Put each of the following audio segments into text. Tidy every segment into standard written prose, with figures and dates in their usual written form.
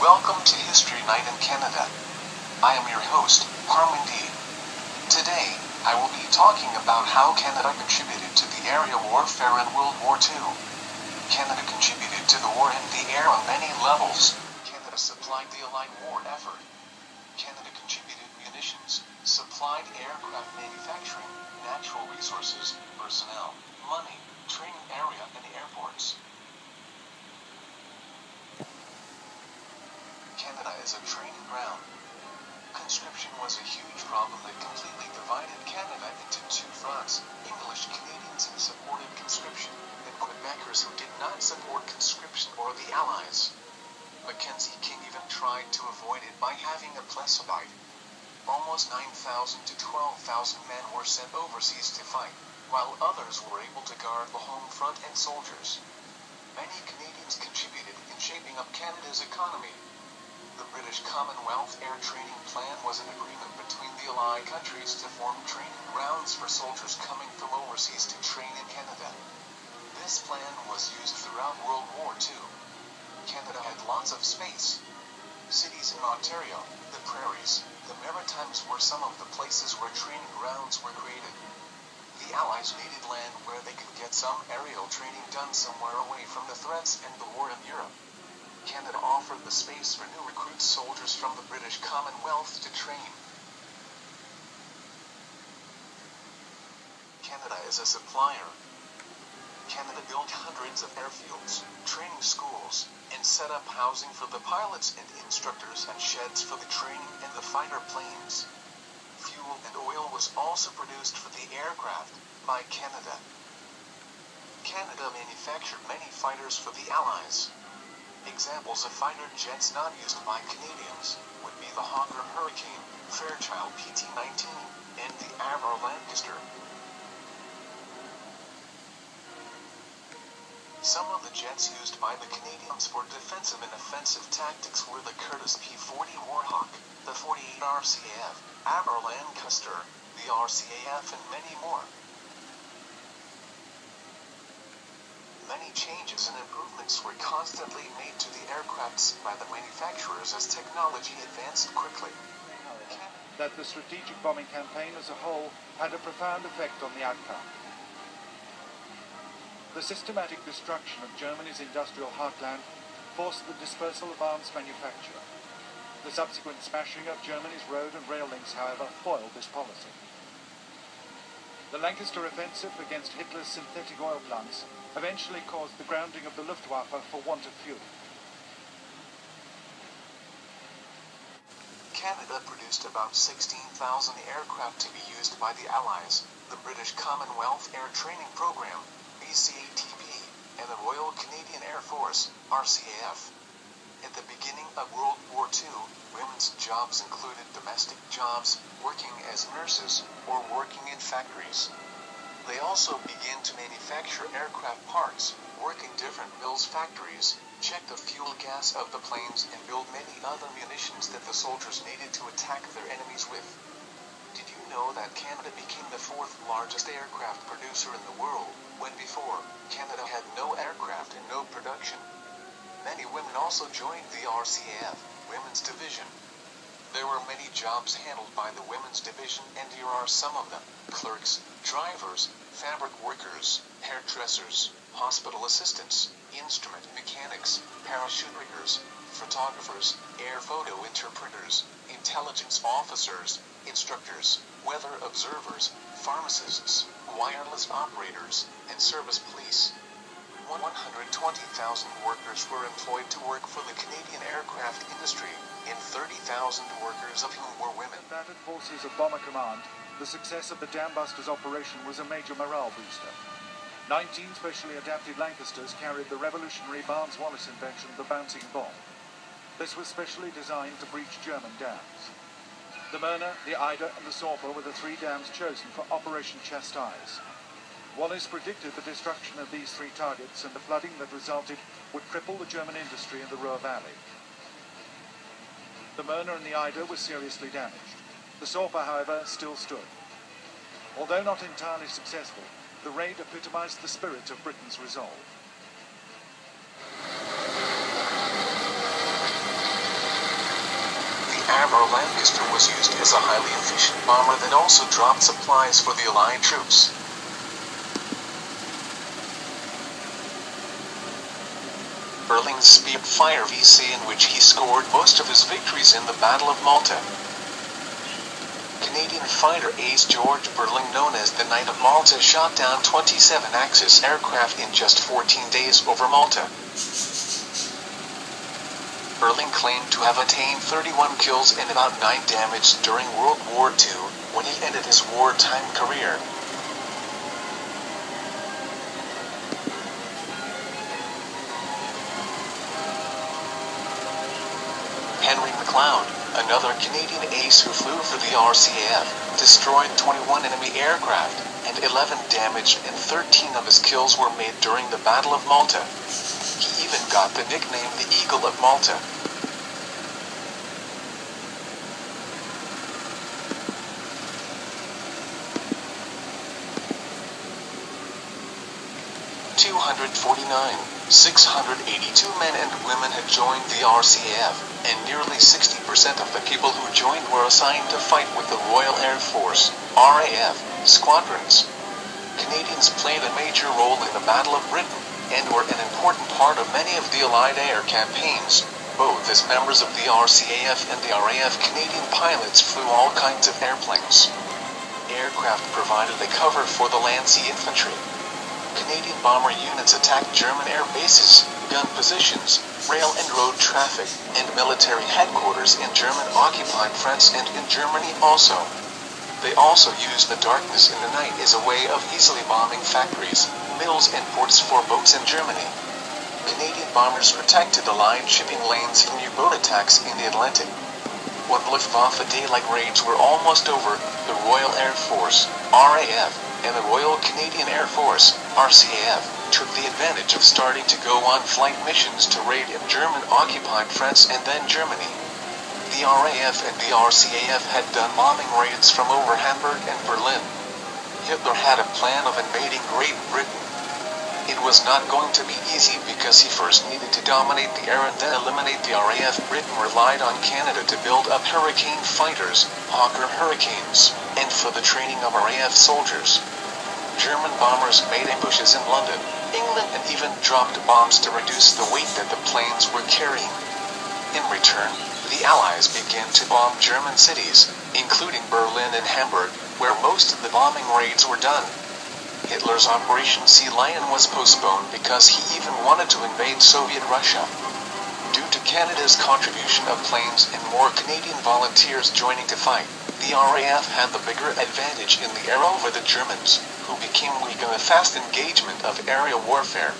Welcome to History Night in Canada. I am your host, Harman Dewan. Today, I will be talking about how Canada contributed to the area warfare in World War II. Canada contributed to the war in the air on many levels. Canada supplied the Allied war effort. Canada contributed munitions, supplied aircraft manufacturing, natural resources, personnel, money, training area, and airports. Canada is a training ground. Conscription was a huge problem that completely divided Canada into two fronts: English Canadians who supported conscription, and Quebecers who did not support conscription, or the Allies. Mackenzie King even tried to avoid it by having a plebiscite. Almost 9,000 to 12,000 men were sent overseas to fight, while others were able to guard the home front and soldiers. Many Canadians contributed in shaping up Canada's economy. The British Commonwealth Air Training Plan was an agreement between the Allied countries to form training grounds for soldiers coming from overseas to train in Canada. This plan was used throughout World War II. Canada had lots of space. Cities in Ontario, the prairies, the Maritimes were some of the places where training grounds were created. The Allies needed land where they could get some aerial training done somewhere away from the threats and the war in Europe. Canada offered the space for new recruit soldiers from the British Commonwealth to train. Canada is a supplier. Canada built hundreds of airfields, training schools, and set up housing for the pilots and instructors and sheds for the training and the fighter planes. Fuel and oil was also produced for the aircraft by Canada. Canada manufactured many fighters for the Allies. Examples of fighter jets not used by Canadians would be the Hawker Hurricane, Fairchild PT-19, and the Avro Lancaster. Some of the jets used by the Canadians for defensive and offensive tactics were the Curtiss P-40 Warhawk, the 48 RCAF, Avro Lancaster, the RCAF, and many more. Many changes and improvements were constantly made to the aircrafts by the manufacturers as technology advanced quickly. That the strategic bombing campaign as a whole had a profound effect on the outcome. The systematic destruction of Germany's industrial heartland forced the dispersal of arms manufacture. The subsequent smashing of Germany's road and rail links, however, foiled this policy. The Lancaster offensive against Hitler's synthetic oil plants eventually caused the grounding of the Luftwaffe for want of fuel. Canada produced about 16,000 aircraft to be used by the Allies, the British Commonwealth Air Training Program, BCATP, and the Royal Canadian Air Force, RCAF. At the beginning of World War II, women's jobs included domestic jobs, working as nurses, or working in factories. They also began to manufacture aircraft parts, work in different Mills factories, check the fuel gas of the planes, and build many other munitions that the soldiers needed to attack their enemies with. Did you know that Canada became the fourth largest aircraft producer in the world, when before, Canada had no aircraft and no production? Many women also joined the RCAF, Women's Division. There were many jobs handled by the Women's Division, and here are some of them: clerks, drivers, fabric workers, hairdressers, hospital assistants, instrument mechanics, parachute riggers, photographers, air photo interpreters, intelligence officers, instructors, weather observers, pharmacists, wireless operators, and service police. 120,000 workers were employed to work for the Canadian aircraft industry, and 30,000 workers of whom were women. In the battered forces of Bomber Command, the success of the Dam Busters operation was a major morale booster. 19 specially adapted Lancasters carried the revolutionary Barnes-Wallis invention of the bouncing bomb. This was specially designed to breach German dams. The Myrna, the Ida, and the Sauber were the three dams chosen for Operation Chastise. Wallis predicted the destruction of these three targets, and the flooding that resulted would cripple the German industry in the Ruhr Valley. The Myrna and the Ida were seriously damaged. The Sauber, however, still stood. Although not entirely successful, the raid epitomized the spirit of Britain's resolve. or Lancaster was used as a highly efficient bomber that also dropped supplies for the Allied troops. Berling's Spitfire VC, in which he scored most of his victories in the Battle of Malta. Canadian fighter ace George Berling, known as the Knight of Malta, shot down 27 Axis aircraft in just 14 days over Malta. Berling claimed to have attained 31 kills and about 9 damage during World War II, when he ended his wartime career. Henry McLeod, another Canadian ace who flew for the RCAF, destroyed 21 enemy aircraft, and 11 damaged, and 13 of his kills were made during the Battle of Malta. He even got the nickname the Eagle of Malta. (249) 682 men and women had joined the RCAF, and nearly 60% of the people who joined were assigned to fight with the Royal Air Force, RAF, squadrons. Canadians played a major role in the Battle of Britain, and were an important part of many of the Allied air campaigns. Both as members of the RCAF and the RAF, Canadian pilots flew all kinds of airplanes. Aircraft provided a cover for the land sea infantry. Canadian bomber units attacked German air bases, gun positions, rail and road traffic, and military headquarters in German-occupied France and in Germany also. They also used the darkness in the night as a way of easily bombing factories, mills and ports for boats in Germany. Canadian bombers protected Allied shipping lanes from U-boat attacks in the Atlantic. When Luftwaffe daylight raids were almost over, the Royal Air Force, RAF, and the Royal Canadian Air Force, RCAF, took the advantage of starting to go on flight missions to raid in German-occupied France and then Germany. The RAF and the RCAF had done bombing raids from over Hamburg and Berlin. Hitler had a plan of invading Great Britain. It was not going to be easy because he first needed to dominate the air and then eliminate the RAF. Britain relied on Canada to build up Hurricane fighters, Hawker Hurricanes, and for the training of RAF soldiers. German bombers made ambushes in London, England, and even dropped bombs to reduce the weight that the planes were carrying. In return, the Allies began to bomb German cities, including Berlin and Hamburg, where most of the bombing raids were done. Hitler's Operation Sea Lion was postponed because he even wanted to invade Soviet Russia. Due to Canada's contribution of planes and more Canadian volunteers joining to fight, the RAF had the bigger advantage in the air over the Germans, who became weak in the fast engagement of aerial warfare.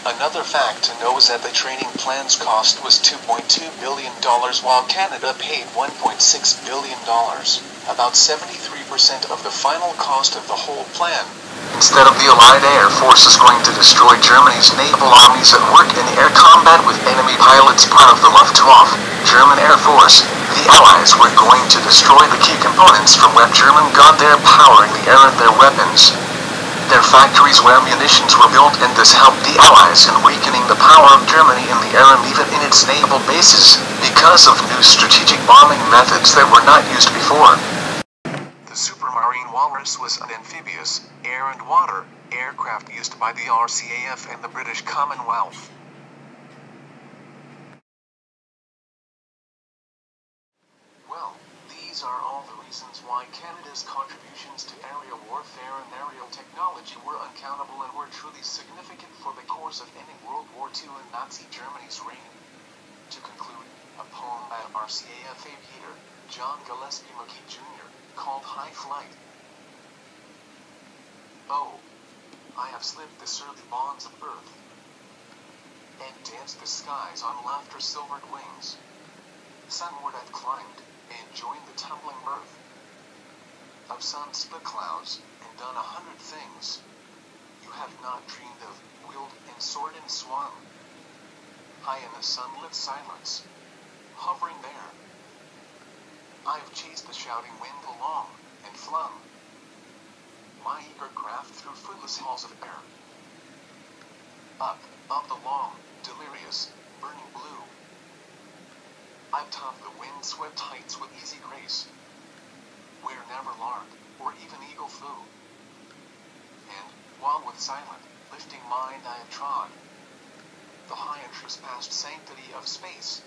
Another fact to know is that the training plan's cost was $2.2 billion while Canada paid $1.6 billion, about 73% of the final cost of the whole plan. Instead of the Allied Air Forces going to destroy Germany's naval armies at work in air combat with enemy pilots part of the Luftwaffe, German Air Force, the Allies were going to destroy the key components from where German got their power in the air and their weapons. Their factories where munitions were built, and this helped the Allies in weakening the power of Germany in the air and even in its naval bases, because of new strategic bombing methods that were not used before. The Supermarine Walrus was an amphibious, air and water, aircraft used by the RCAF and the British Commonwealth. Well, these are all the reasons why Canada's contributions to aerial warfare and aerial technology were uncountable and were truly significant for the course of ending World War II and Nazi Germany's reign. To conclude, a poem by RCAF aviator John Gillespie McGee Jr., called High Flight. Oh, I have slipped the surly bonds of earth, and danced the skies on laughter's silvered wings. Sunward I've climbed, and joined the tumbling mirth of sun-split clouds, and done 100 things you have not dreamed of, wheeled and soared and swung, high in the sunlit silence, hovering there. I have chased the shouting wind along, and flung my eager craft through footless halls of air, up, of the long, delirious, burning blue. I've topped the wind-swept heights with easy grace, where never lark, or even eagle flew. And, while with silent, lifting mind I have trod the high and trespassed sanctity of space,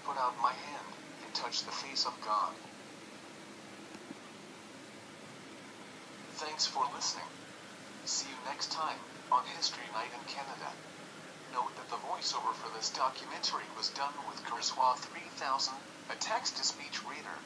put out my hand, and touched the face of God. Thanks for listening. See you next time, on History Night in Canada. Note that the voiceover for this documentary was done with Kurzweil 3000, a text-to-speech reader.